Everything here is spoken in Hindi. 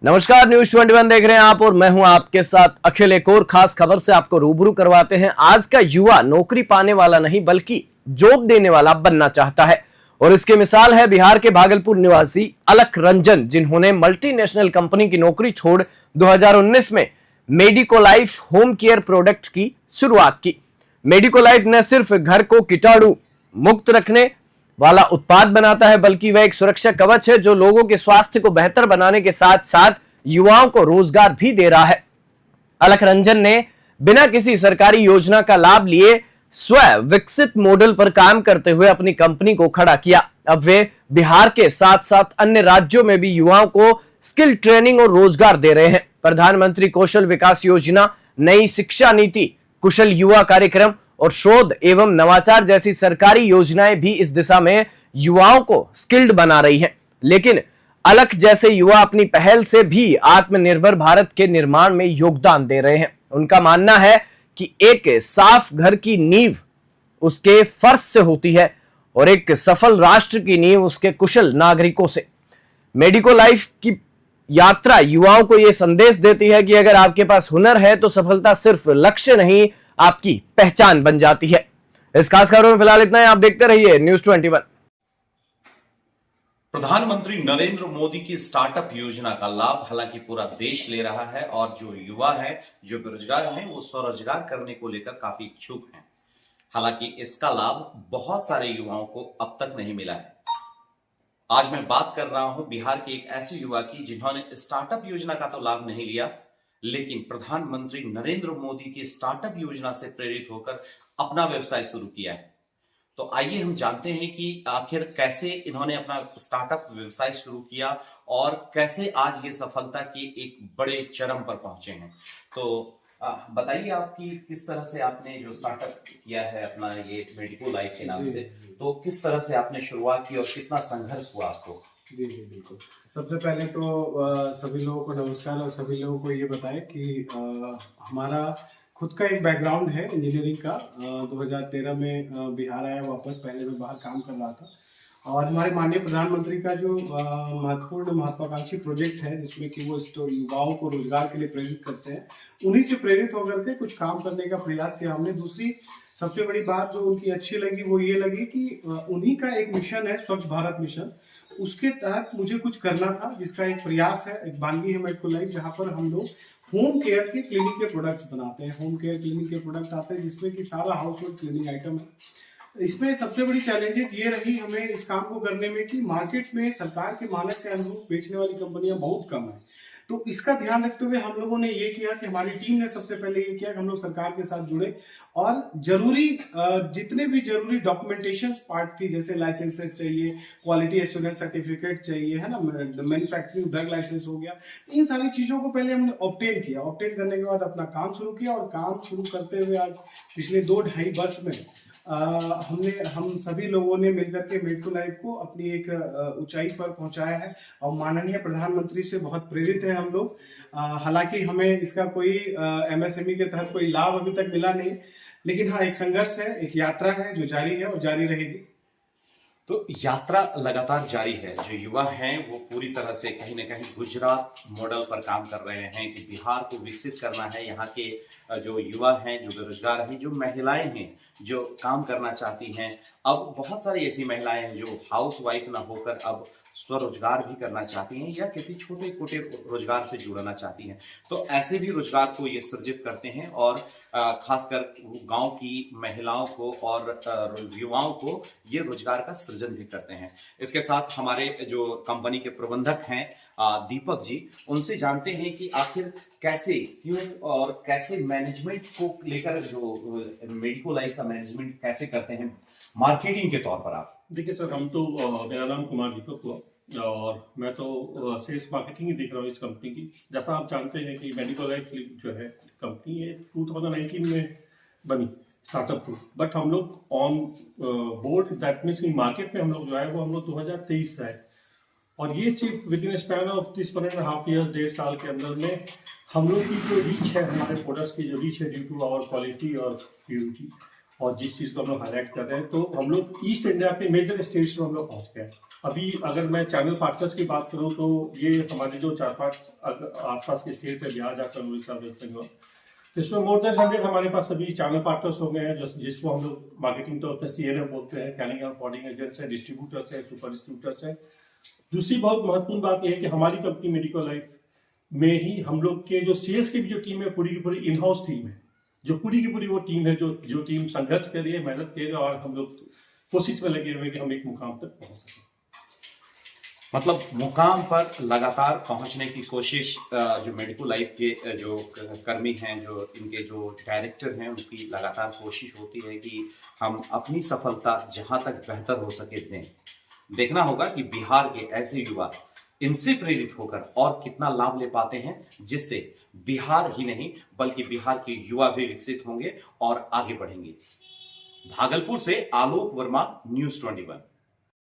नमस्कार, न्यूज 21 देख रहे हैं आप और मैं हूं आपके साथ अखिल। एक और खास खबर से आपको रूबरू करवाते हैं। आज का युवा नौकरी पाने वाला नहीं बल्कि जॉब देने वाला बनना चाहता है और इसकी मिसाल है बिहार के भागलपुर निवासी अलख रंजन, जिन्होंने मल्टीनेशनल कंपनी की नौकरी छोड़ 2019 में मेडिकोलाइफ होम केयर प्रोडक्ट की शुरुआत की। मेडिकोलाइफ न सिर्फ घर को कीटाणु मुक्त रखने वाला उत्पाद बनाता है बल्कि वह एक सुरक्षा कवच है जो लोगों के स्वास्थ्य को बेहतर बनाने के साथ साथ युवाओं को रोजगार भी दे रहा है। अलख रंजन ने बिना किसी सरकारी योजना का लाभ लिए स्व विकसित मॉडल पर काम करते हुए अपनी कंपनी को खड़ा किया। अब वे बिहार के साथ साथ अन्य राज्यों में भी युवाओं को स्किल ट्रेनिंग और रोजगार दे रहे हैं। प्रधानमंत्री कौशल विकास योजना, नई शिक्षा नीति, कुशल युवा कार्यक्रम और शोध एवं नवाचार जैसी सरकारी योजनाएं भी इस दिशा में युवाओं को स्किल्ड बना रही हैं। लेकिन अलख जैसे युवा अपनी पहल से भी आत्मनिर्भर भारत के निर्माण में योगदान दे रहे हैं। उनका मानना है कि एक साफ घर की नींव उसके फर्श से होती है और एक सफल राष्ट्र की नींव उसके कुशल नागरिकों से। मेडिकोलाइफ की यात्रा युवाओं को यह संदेश देती है कि अगर आपके पास हुनर है तो सफलता सिर्फ लक्ष्य नहीं, आपकी पहचान बन जाती है। इस खास खबर में फिलहाल इतना ही। आप देखते रहिए न्यूज 21। प्रधानमंत्री नरेंद्र मोदी की स्टार्टअप योजना का लाभ हालांकि पूरा देश ले रहा है और जो युवा है, जो बेरोजगार हैं, वो स्वरोजगार करने को लेकर काफी इच्छुक हैं। हालांकि इसका लाभ बहुत सारे युवाओं को अब तक नहीं मिला है। आज मैं बात कर रहा हूं बिहार के एक ऐसे युवा की जिन्होंने स्टार्टअप योजना का तो लाभ नहीं लिया, लेकिन प्रधानमंत्री नरेंद्र मोदी की स्टार्टअप योजना से प्रेरित होकर अपना व्यवसाय शुरू किया है। तो आइए हम जानते हैं कि आखिर कैसे इन्होंने अपना स्टार्टअप व्यवसाय शुरू किया और कैसे आज ये सफलता के एक बड़े चरम पर पहुंचे हैं। तो बताइए आपकी किस तरह से आपने जो स्टार्टअप किया है अपना ये मेडिकोलाइफ के नाम से, तो किस तरह से आपने शुरुआत की और कितना संघर्ष हुआ आपको? जी बिल्कुल। सबसे पहले तो सभी लोगों को नमस्कार और सभी लोगों को ये बताएं कि हमारा खुद का एक बैकग्राउंड है इंजीनियरिंग का। 2013 में बिहार आया वापस। पहले मैं बाहर काम कर रहा था और हमारे माननीय प्रधानमंत्री का जो महत्वपूर्ण महत्वाकांक्षी प्रोजेक्ट है जिसमें कि वो युवाओं को रोजगार के लिए प्रेरित करते हैं, उन्हीं से प्रेरित होकर के कुछ काम करने का प्रयास किया हमने। दूसरी सबसे बड़ी बात जो उनकी अच्छी लगी वो ये लगी कि उन्हीं का एक मिशन है स्वच्छ भारत मिशन, उसके तहत मुझे कुछ करना था जिसका एक प्रयास है। एक बानगी है मेडिकोलाइफ जहाँ पर हम लोग होम केयर के क्लीनिंग के प्रोडक्ट्स बनाते हैं। होम केयर क्लीनिंग के प्रोडक्ट आते हैं जिसमें कि सारा हाउस होल्ड क्लीनिंग आइटम है। इसमें सबसे बड़ी चैलेंजेस ये रही हमें इस काम को करने में कि मार्केट में सरकार के मानक के अनुरूप बेचने वाली कंपनियां बहुत कम है। तो इसका ध्यान रखते हुए हम लोगों ने ये किया कि हमारी टीम ने सबसे पहले ये किया कि हम लोग सरकार के साथ जुड़े और जरूरी जितने भी जरूरी डॉक्यूमेंटेशन पार्ट थी, जैसे लाइसेंसेस चाहिए, क्वालिटी एश्योरेंस सर्टिफिकेट चाहिए, है ना, मैन्युफैक्चरिंग ड्रग लाइसेंस हो गया, इन सारी चीजों को पहले हमने ऑब्टेन किया। ऑब्टेन करने के बाद अपना काम शुरू किया और काम शुरू करते हुए आज पिछले 2-2.5 वर्ष में हम सभी लोगों ने मिलकर के मेडिकोलाइफ को अपनी एक ऊंचाई पर पहुंचाया है और माननीय प्रधानमंत्री से बहुत प्रेरित है हम लोग। हालांकि हमें इसका कोई एमएसएमई के तहत कोई लाभ अभी तक मिला नहीं, लेकिन हाँ एक संघर्ष है, एक यात्रा है जो जारी है और जारी रहेगी। तो यात्रा लगातार जारी है। जो युवा हैं वो पूरी तरह से कहीं ना कहीं गुजरात मॉडल पर काम कर रहे हैं कि बिहार को विकसित करना है। यहाँ के जो युवा हैं, जो बेरोजगार हैं, जो महिलाएं हैं जो काम करना चाहती हैं, अब बहुत सारी ऐसी महिलाएं हैं जो हाउस वाइफ ना होकर अब स्वरोजगार भी करना चाहती हैं या किसी छोटे छोटे रोजगार से जुड़ना चाहती हैं। तो ऐसे भी रोजगार को ये सृजित करते हैं और खासकर गांव की महिलाओं को और युवाओं को ये रोजगार का सृजन भी करते हैं। इसके साथ हमारे जो कंपनी के प्रबंधक हैं दीपक जी, उनसे जानते हैं कि आखिर कैसे, क्यों और कैसे मैनेजमेंट को लेकर जो मेडिकोलाइफ का मैनेजमेंट कैसे करते हैं मार्केटिंग के तौर पर। आप देखिए सर, हम तो मेरा नाम कुमार दीपक हुआ और मैं तो सेल्स मार्केटिंग ही देख रहा हूँ इस कंपनी की। जैसा आप जानते हैं कि मेडिकोलाइफ जो है कंपनी ये 2019 में बनी स्टार्टअप थी, बट हम लोग on board that means in market में हम लोग जो है वो हम लोग 2023 से आए और ये सिर्फ with in span of this 1.5 years, 1.5 साल के अंदर में हम लोग की जो रीच है, हमारे प्रोडक्ट्स की जो रीच है ड्यू टू आवर क्वालिटी और प्योरिटी, और जिस चीज़ को हम लोग हाईलाइट कर रहे हैं, तो हम लोग ईस्ट इंडिया के मेजर स्टेट्स में हम लोग पहुँच गए। अभी अगर मैं चैनल पार्टनर्स की बात करूँ तो ये हमारे जो 4-5 आसपास के स्टेट है, बिहार, झारखंड, उड़ीसा, वेस्ट बंगाल, इसमें मोर देन 100 हमारे पास अभी चैनल पार्टनर्स हो गए हैं, जिसको हम लोग मार्केटिंग तौर पर CLM बोलते हैं, कैनिंग एंड फॉरवर्डिंग एजेंट्स है, डिस्ट्रीब्यूटर्स है, सुपर डिस्ट्रीब्यूटर्स है। दूसरी बहुत महत्वपूर्ण बात यह है कि हमारी कंपनी मेडिको लाइफ में ही हम लोग के जो सेल्स की भी जो टीम है, पूरी की पूरी इन हाउस टीम है, जो पूरी की पूरी वो टीम है जो टीम संघर्ष कर रही है, मेहनत कर रही है, और हम लोग कोशिश में लगे हुए कि हम एक मुकाम तक पहुंच सकें। मतलब मुकाम पर लगातार पहुंचने की कोशिश जो मेडिको लाइफ के जो कर्मी हैं, जो इनके जो डायरेक्टर हैं, उनकी लगातार कोशिश होती है कि हम अपनी सफलता जहां तक बेहतर हो सके दें। देखना होगा कि बिहार के ऐसे युवा इनसे प्रेरित होकर और कितना लाभ ले पाते हैं, जिससे बिहार ही नहीं बल्कि बिहार के युवा भी विकसित होंगे और आगे बढ़ेंगे। भागलपुर से आलोक वर्मा, न्यूज़ 21।